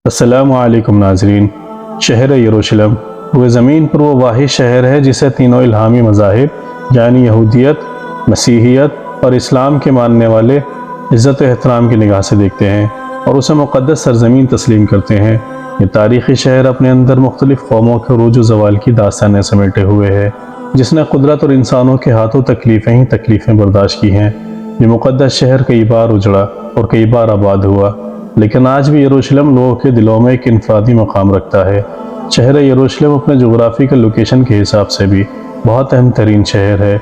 السلام علیکم ناظرین۔ شہر یروشلم وہ زمین پر وہ واحد شہر ہے جسے تینوں الہامی مذاہب یعنی یہودیت، مسیحیت اور اسلام کے ماننے والے عزت و احترام کی نگاہ سے دیکھتے ہیں اور اسے مقدس سرزمین تسلیم کرتے ہیں۔ یہ تاریخی شہر اپنے اندر مختلف قوموں کے عروج و زوال کی داستانیں سمیٹے ہوئے ہے، جس نے قدرت اور انسانوں کے ہاتھوں تکلیفیں برداشت کی ہیں۔ یہ مقدس شہر کئی بار اجڑا اور کئی بار آباد ہوا، لیکن آج بھی یروشلم لوگوں کے دلوں میں ایک انفرادی مقام رکھتا ہے۔ شہر یروشلم اپنے جغرافیکل لوکیشن کے حساب سے بھی بہت اہم ترین شہر ہے۔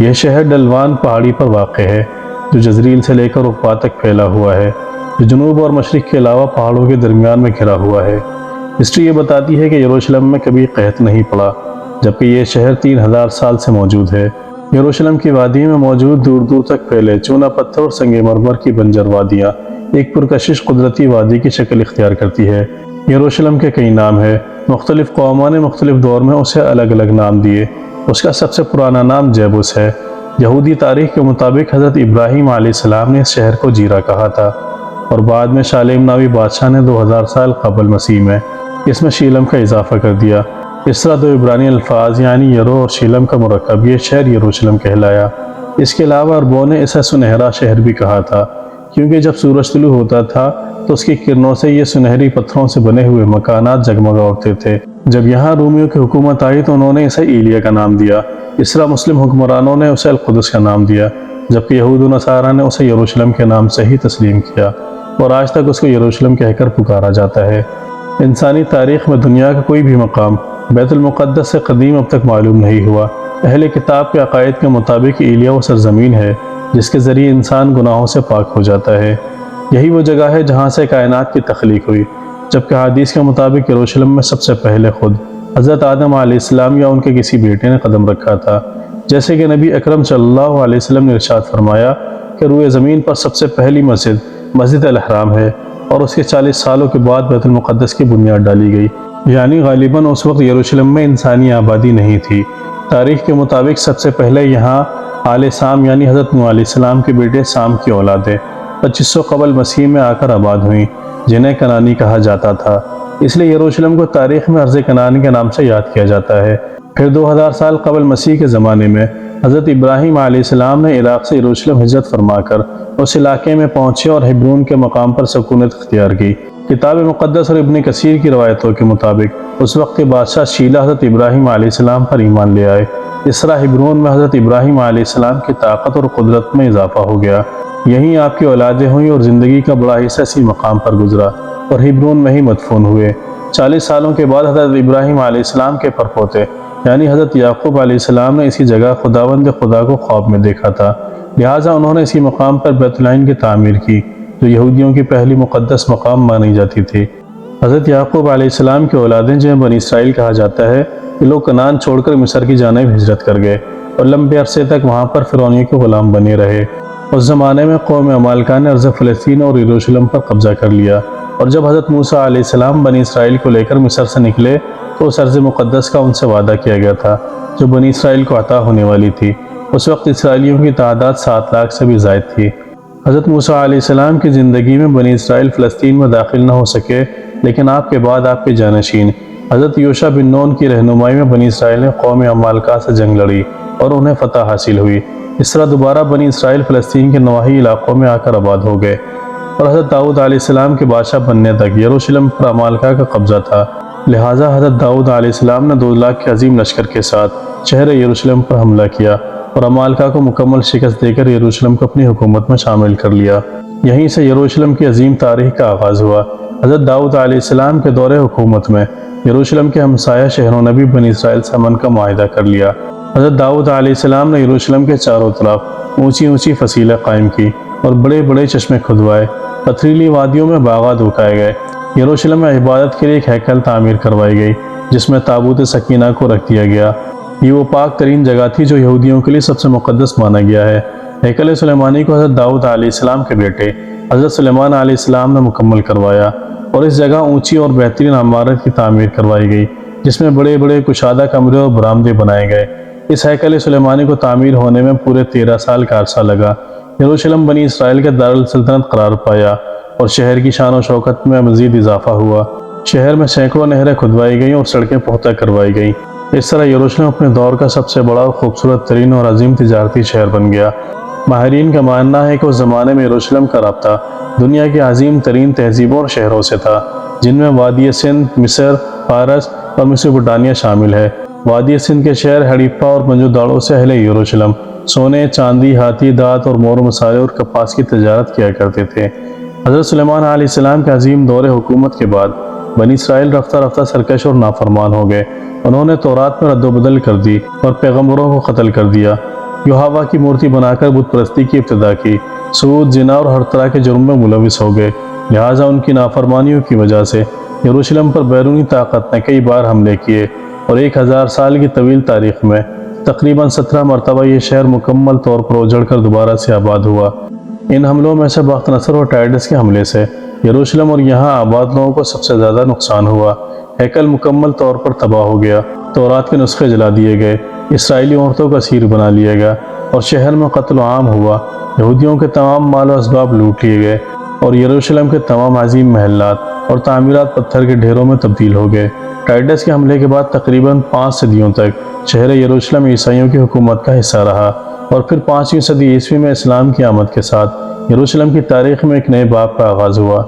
یہ شہر ڈلوان پہاڑی پر واقع ہے، جو جزریل سے لے کر عقبہ تک پھیلا ہوا ہے، جو جنوب اور مشرق کے علاوہ پہاڑوں کے درمیان میں گھرا ہوا ہے۔ ہسٹری یہ بتاتی ہے کہ یروشلم میں کبھی قحط نہیں پڑا، جبکہ یہ شہر 3000 سال سے موجود ہے۔ یروشلم کی وادی میں موجود دور دور تک پھیلے چونا پتھر اور سنگ مرمر کی بنجر وادیاں ایک پرکشش قدرتی وادی کی شکل اختیار کرتی ہے۔ یروشلم کے کئی نام ہیں، مختلف قوموں نے مختلف دور میں اسے الگ الگ نام دیے۔ اس کا سب سے پرانا نام جیبوس ہے۔ یہودی تاریخ کے مطابق حضرت ابراہیم علیہ السلام نے اس شہر کو جیرا کہا تھا، اور بعد میں شالیم ناوی بادشاہ نے 2000 سال قبل مسیح میں اس میں شیلم کا اضافہ کر دیا۔ اس طرح دو عبرانی الفاظ یعنی یرو اور شیلم کا مرکب یہ شہر یروشلم کہلایا۔ اس کے علاوہ عربوں نے اسے سنہرا شہر بھی کہا تھا، کیونکہ جب سورج طلوع ہوتا تھا تو اس کی کرنوں سے یہ سنہری پتھروں سے بنے ہوئے مکانات جگمگا اٹھتے تھے۔ جب یہاں رومیوں کی حکومت آئی تو انہوں نے اسے ایلیا کا نام دیا۔ اس طرح مسلم حکمرانوں نے اسے القدس کا نام دیا، جبکہ یہود و نصارہ نے اسے یروشلم کے نام سے ہی تسلیم کیا، اور آج تک اس کو یروشلم کہہ کر پکارا جاتا ہے۔ انسانی تاریخ میں دنیا کا کوئی بھی مقام بیت المقدس سے قدیم اب تک معلوم نہیں ہوا۔ اہل کتاب کے عقائد کے مطابق ایلیا وہ سرزمین ہے جس کے ذریعے انسان گناہوں سے پاک ہو جاتا ہے۔ یہی وہ جگہ ہے جہاں سے کائنات کی تخلیق ہوئی، جبکہ حدیث کے مطابق یروشلم میں سب سے پہلے خود حضرت آدم علیہ السلام یا ان کے کسی بیٹے نے قدم رکھا تھا۔ جیسے کہ نبی اکرم صلی اللہ علیہ وسلم نے ارشاد فرمایا کہ روئے زمین پر سب سے پہلی مسجد الحرام ہے، اور اس کے 40 سالوں کے بعد بیت المقدس کی بنیاد ڈالی گئی، یعنی غالباً اس وقت یروشلم میں انسانی آبادی نہیں تھی۔ تاریخ کے مطابق سب سے پہلے یہاں آل سام یعنی حضرت نوح علیہ السلام کے بیٹے سام کی اولادیں 2500 قبل مسیح میں آ کر آباد ہوئیں، جنہیں کنانی کہا جاتا تھا۔ اس لیے یروشلم کو تاریخ میں ارض کنعان کے نام سے یاد کیا جاتا ہے۔ پھر 2000 سال قبل مسیح کے زمانے میں حضرت ابراہیم علیہ السلام نے عراق سے یروشلم ہجرت فرما کر اس علاقے میں پہنچے اور ہبرون کے مقام پر سکونت اختیار کی۔ کتاب مقدس اور ابن کثیر کی روایتوں کے مطابق اس وقت کے بادشاہ شیلا حضرت ابراہیم علیہ السلام پر ایمان لے آئے۔ اس طرح ہبرون میں حضرت ابراہیم علیہ السلام کی طاقت اور قدرت میں اضافہ ہو گیا۔ یہیں آپ کی اولادیں ہوئیں اور زندگی کا بڑا حصہ اسی مقام پر گزرا اور ہبرون میں ہی مدفون ہوئے۔ 40 سالوں کے بعد حضرت ابراہیم علیہ السلام کے پرپوتے یعنی حضرت یعقوب علیہ السلام نے اسی جگہ خداوند خدا کو خواب میں دیکھا تھا، لہٰذا انہوں نے اسی مقام پر بیت العین کی تعمیر کی، جو یہودیوں کی پہلی مقدس مقام مانی جاتی تھی۔ حضرت یعقوب علیہ السلام کی اولادیں جنہیں بنی اسرائیل کہا جاتا ہے، یہ لوگ کنعان چھوڑ کر مصر کی جانب ہجرت کر گئے اور لمبے عرصے تک وہاں پر فرعونیوں کے غلام بنے رہے۔ اس زمانے میں قوم عمالقہ نے ارض فلسطین اور یروشلم پر قبضہ کر لیا، اور جب حضرت موسیٰ علیہ السلام بنی اسرائیل کو لے کر مصر سے نکلے تو اس ارض مقدس کا ان سے وعدہ کیا گیا تھا جو بنی اسرائیل کو عطا ہونے والی تھی۔ اس وقت اسرائیلیوں کی تعداد 7 لاکھ سے بھی زائد تھی۔ حضرت موسیٰ علیہ السلام کی زندگی میں بنی اسرائیل فلسطین میں داخل نہ ہو سکے، لیکن آپ کے بعد آپ کے جانشین حضرت یوشع بن نون کی رہنمائی میں بنی اسرائیل نے قوم عمالقہ سے جنگ لڑی اور انہیں فتح حاصل ہوئی۔ اس طرح دوبارہ بنی اسرائیل فلسطین کے نواحی علاقوں میں آ کر آباد ہو گئے، اور حضرت داؤد علیہ السلام کے بادشاہ بننے تک یروشلم پر عمالقہ کا قبضہ تھا، لہٰذا حضرت داؤد علیہ السلام نے 2 لاکھ کے عظیم لشکر کے ساتھ شہر یروشلم پر حملہ کیا اور عمالقہ کو مکمل شکست دے کر یروشلم کو اپنی حکومت میں شامل کر لیا۔ یہیں سے یروشلم کی عظیم تاریخ کا آغاز ہوا۔ حضرت داؤد علیہ السلام کے دور حکومت میں یروشلم کے ہمسایہ شہروں نے بھی بنی اسرائیل سے امن کا معاہدہ کر لیا۔ حضرت داؤد علیہ السلام نے یروشلم کے چاروں طرف اونچی اونچی فصیلیں قائم کی اور بڑے بڑے چشمے کھدوائے، پتھریلی وادیوں میں باغات اگائے گئے۔ یروشلم میں عبادت کے لیے ایک ہیکل تعمیر کروائی گئی جس میں تابوت سکینہ کو رکھ دیا گیا۔ یہ وہ پاک ترین جگہ تھی جو یہودیوں کے لیے سب سے مقدس مانا گیا ہے۔ ہیکل سلیمانی کو حضرت داؤد علیہ السلام کے بیٹے حضرت سلیمان علیہ السلام نے مکمل کروایا، اور اس جگہ اونچی اور بہترین عمارت کی تعمیر کروائی گئی جس میں بڑے بڑے کشادہ کمرے اور برآمدے بنائے گئے۔ اس ہیکل سلیمانی کو تعمیر ہونے میں پورے 13 سال کا عرصہ لگا۔ یروشلم بنی اسرائیل کا دارالسلطنت قرار پایا اور شہر کی شان و شوکت میں مزید اضافہ ہوا۔ شہر میں سینکڑوں نہریں کھدوائی گئیں اور سڑکیں پختہ کروائی گئیں۔ اس طرح یروشلم اپنے دور کا سب سے بڑا اور خوبصورت ترین اور عظیم تجارتی شہر بن گیا۔ ماہرین کا ماننا ہے کہ اس زمانے میں یروشلم کا رابطہ دنیا کی عظیم ترین تہذیبوں اور شہروں سے تھا، جن میں وادی سندھ، مصر، فارس اور میسوپوٹامیہ شامل ہے۔ وادی سندھ کے شہر ہڑپہ اور منجو داڑو سے اہل یروشلم سونے، چاندی، ہاتھی دانت اور مور مسالے اور کپاس کی تجارت کیا کرتے تھے۔ حضرت سلیمان علیہ السلام کے عظیم دور حکومت کے بعد بنی اسرائیل رفتہ رفتہ سرکش اور نافرمان ہو گئے۔ انہوں نے تورات میں رد و بدل کر دی اور پیغمبروں کو قتل کر دیا۔ یہوہ کی مورتی بنا کر بت پرستی کی ابتدا کی۔ سود، زنا اور ہر طرح کے جرم میں ملوث ہو گئے۔ لہٰذا ان کی نافرمانیوں کی وجہ سے یروشلم پر بیرونی طاقت نے کئی بار حملے کیے اور 1000 سال کی طویل تاریخ میں تقریباً 17 مرتبہ یہ شہر مکمل طور پر اجڑ کر دوبارہ سے آباد ہوا۔ ان حملوں میں سے بخت نصر اور ٹائٹس کے حملے سے یروشلم اور یہاں آباد لوگوں کو سب سے زیادہ نقصان ہوا۔ ہیکل مکمل طور پر تباہ ہو گیا، تورات کے نسخے جلا دیے گئے، اسرائیلی عورتوں کا اسیر بنا لیا گیا اور شہر میں قتل عام ہوا۔ یہودیوں کے تمام مال و اسباب لوٹ لیے گئے اور یروشلم کے تمام عظیم محلات اور تعمیرات پتھر کے ڈھیروں میں تبدیل ہو گئے۔ ٹائٹس کے حملے کے بعد تقریباً 5 صدیوں تک شہر یروشلم عیسائیوں کی حکومت کا حصہ رہا، اور پھر 5ویں صدی عیسوی میں اسلام کی آمد کے ساتھ یروشلم کی تاریخ میں ایک نئے باب کا آغاز ہوا۔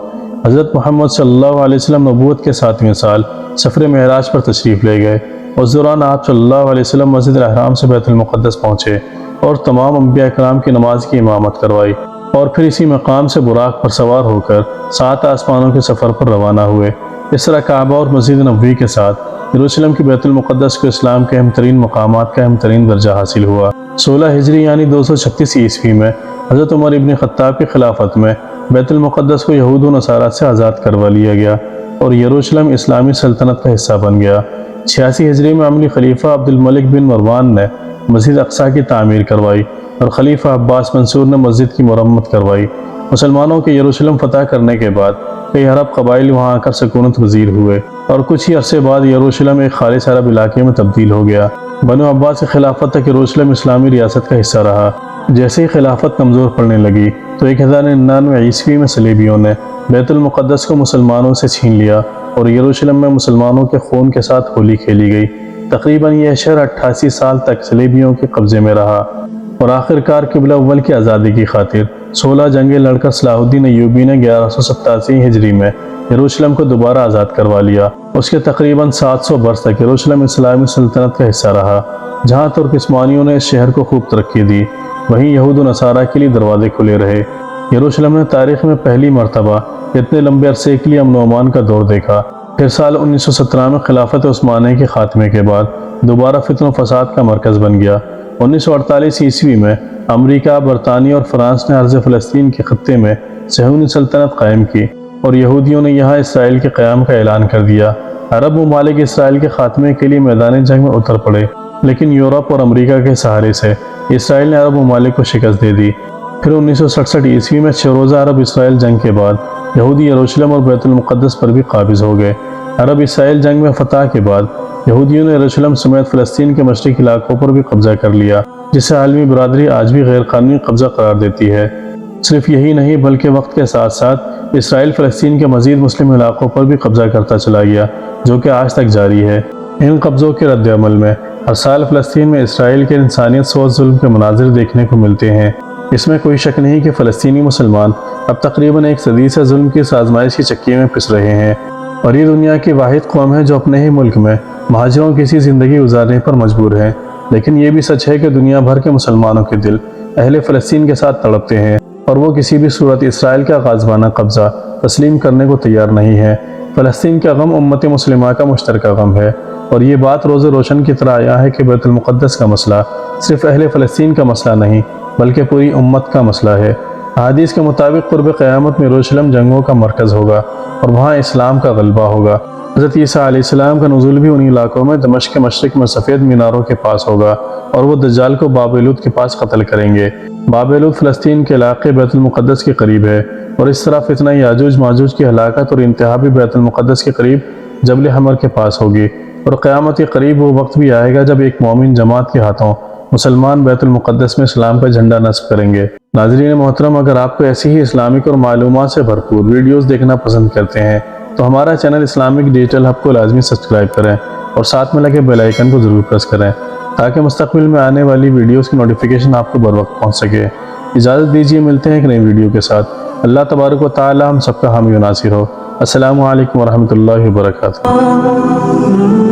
حضرت محمد صلی اللہ علیہ وسلم نبوت کے 7ویں سال سفر معراج پر تشریف لے گئے۔ اس دوران آپ صلی اللہ علیہ وسلم مسجد الحرام سے بیت المقدس پہنچے اور تمام انبیاء کرام کی نماز کی امامت کروائی، اور پھر اسی مقام سے براق پر سوار ہو کر 7 آسمانوں کے سفر پر روانہ ہوئے۔ اس طرح کعبہ اور مسجد نبوی کے ساتھ یروشلم کی بیت المقدس کو اسلام کے اہم ترین مقامات کا اہم ترین درجہ حاصل ہوا۔ 16 ہجری یعنی 236 عیسوی میں حضرت عمر ابن خطاب کی خلافت میں بیت المقدس کو یہود و نصارہ سے آزاد کروا لیا گیا اور یروشلم اسلامی سلطنت کا حصہ بن گیا۔ 86 ہجری میں عملی خلیفہ عبد الملک بن مروان نے مسجد اقصیٰ کی تعمیر کروائی اور خلیفہ عباس منصور نے مسجد کی مرمت کروائی۔ مسلمانوں کے یروشلم فتح کرنے کے بعد کئی عرب قبائل وہاں آ کر سکونت پذیر ہوئے اور کچھ ہی عرصے بعد یروشلم ایک خالص عرب علاقے میں تبدیل ہو گیا۔ بنو عباس کی خلافت تک یروشلم اسلامی ریاست کا حصہ رہا۔ جیسے ہی خلافت کمزور پڑنے لگی تو 1099 عیسوی میں صلیبیوں نے بیت المقدس کو مسلمانوں سے چھین لیا اور یروشلم میں مسلمانوں کے خون کے ساتھ ہولی کھیلی گئی۔ تقریباً یہ شہر 88 سال تک صلیبیوں کے قبضے میں رہا اور آخر کار قبلہ اول کی آزادی کی خاطر 16 جنگیں لڑ کر صلاح الدین ایوبی نے 1187 ہجری میں یروشلم کو دوبارہ آزاد کروا لیا۔ اس کے تقریباً 700 برس تک یروشلم اسلامی سلطنت کا حصہ رہا۔ جہاں ترک عثمانیوں نے اس شہر کو خوب ترقی دی، وہیں یہود و نصارہ کے لیے دروازے کھلے رہے۔ یروشلم نے تاریخ میں پہلی مرتبہ اتنے لمبے عرصے کے لیے امن و امان کا دور دیکھا۔ پھر سال 1917 میں خلافت عثمانیہ کے خاتمے کے بعد دوبارہ فتن و فساد کا مرکز بن گیا۔ 1948 عیسوی میں امریکہ، برطانیہ اور فرانس نے عرض فلسطین کے خطے میں صہیونی سلطنت قائم کی اور یہودیوں نے یہاں اسرائیل کے قیام کا اعلان کر دیا۔ عرب ممالک اسرائیل کے خاتمے کے لیے میدان جنگ میں اتر پڑے، لیکن یورپ اور امریکہ کے سہارے سے اسرائیل نے عرب ممالک کو شکست دے دی۔ پھر 1967 عیسوی میں 6 روزہ عرب اسرائیل جنگ کے بعد یہودی یروشلم اور بیت المقدس پر بھی قابض ہو گئے۔ عرب اسرائیل جنگ میں فتح کے بعد یہودیوں نے یروشلم سمیت فلسطین کے مشرقی علاقوں پر بھی قبضہ کر لیا، جسے عالمی برادری آج بھی غیر قانونی قبضہ قرار دیتی ہے۔ صرف یہی نہیں بلکہ وقت کے ساتھ ساتھ اسرائیل فلسطین کے مزید مسلم علاقوں پر بھی قبضہ کرتا چلا گیا، جو کہ آج تک جاری ہے۔ ان قبضوں کے رد عمل میں ہر سال فلسطین میں اسرائیل کے انسانیت سوز ظلم کے مناظر دیکھنے کو ملتے ہیں۔ اس میں کوئی شک نہیں کہ فلسطینی مسلمان اب تقریباً 1 صدی سے ظلم کی آزمائش کی چکی میں پس رہے ہیں، اور یہ دنیا کی واحد قوم ہے جو اپنے ہی ملک میں مہاجروں کی سی زندگی گزارنے پر مجبور ہے۔ لیکن یہ بھی سچ ہے کہ دنیا بھر کے مسلمانوں کے دل اہل فلسطین کے ساتھ تڑپتے ہیں، اور وہ کسی بھی صورت اسرائیل کا غازوانہ قبضہ تسلیم کرنے کو تیار نہیں ہے۔ فلسطین کا غم امت مسلمہ کا مشترکہ غم ہے، اور یہ بات روز روشن کی طرح آیا ہے کہ بیت المقدس کا مسئلہ صرف اہل فلسطین کا مسئلہ نہیں بلکہ پوری امت کا مسئلہ ہے۔ احادیث کے مطابق قرب قیامت میں یروشلم جنگوں کا مرکز ہوگا اور وہاں اسلام کا غلبہ ہوگا۔ حضرت عیسیٰ علیہ السلام کا نزول بھی انہی علاقوں میں دمشق کے مشرق میں سفید میناروں کے پاس ہوگا، اور وہ دجال کو باب لود کے پاس قتل کریں گے۔ باب لود فلسطین کے علاقے بیت المقدس کے قریب ہے، اور اس طرح فتنہ یاجوج ماجوج کی ہلاکت اور انتہا بھی بیت المقدس کے قریب جبل حمر کے پاس ہوگی۔ اور قیامت کے قریب وہ وقت بھی آئے گا جب ایک مومن جماعت کے ہاتھوں مسلمان بیت المقدس میں اسلام کا جھنڈا نصب کریں گے۔ ناظرین محترم، اگر آپ کو ایسی ہی اسلامک اور معلومات سے بھرپور ویڈیوز دیکھنا پسند کرتے ہیں تو ہمارا چینل اسلامک ڈیجیٹل ہب کو لازمی سبسکرائب کریں اور ساتھ میں لگے بیل آئیکن کو ضرور پریس کریں تاکہ مستقبل میں آنے والی ویڈیوز کی نوٹیفیکیشن آپ کو بروقت پہنچ سکے۔ اجازت دیجیے، ملتے ہیں ایک نئی ویڈیو کے ساتھ۔ اللہ تبارک و تعالی ہم سب کا حامی و ناصر ہو۔ السلام علیکم ورحمۃ اللہ وبرکاتہ۔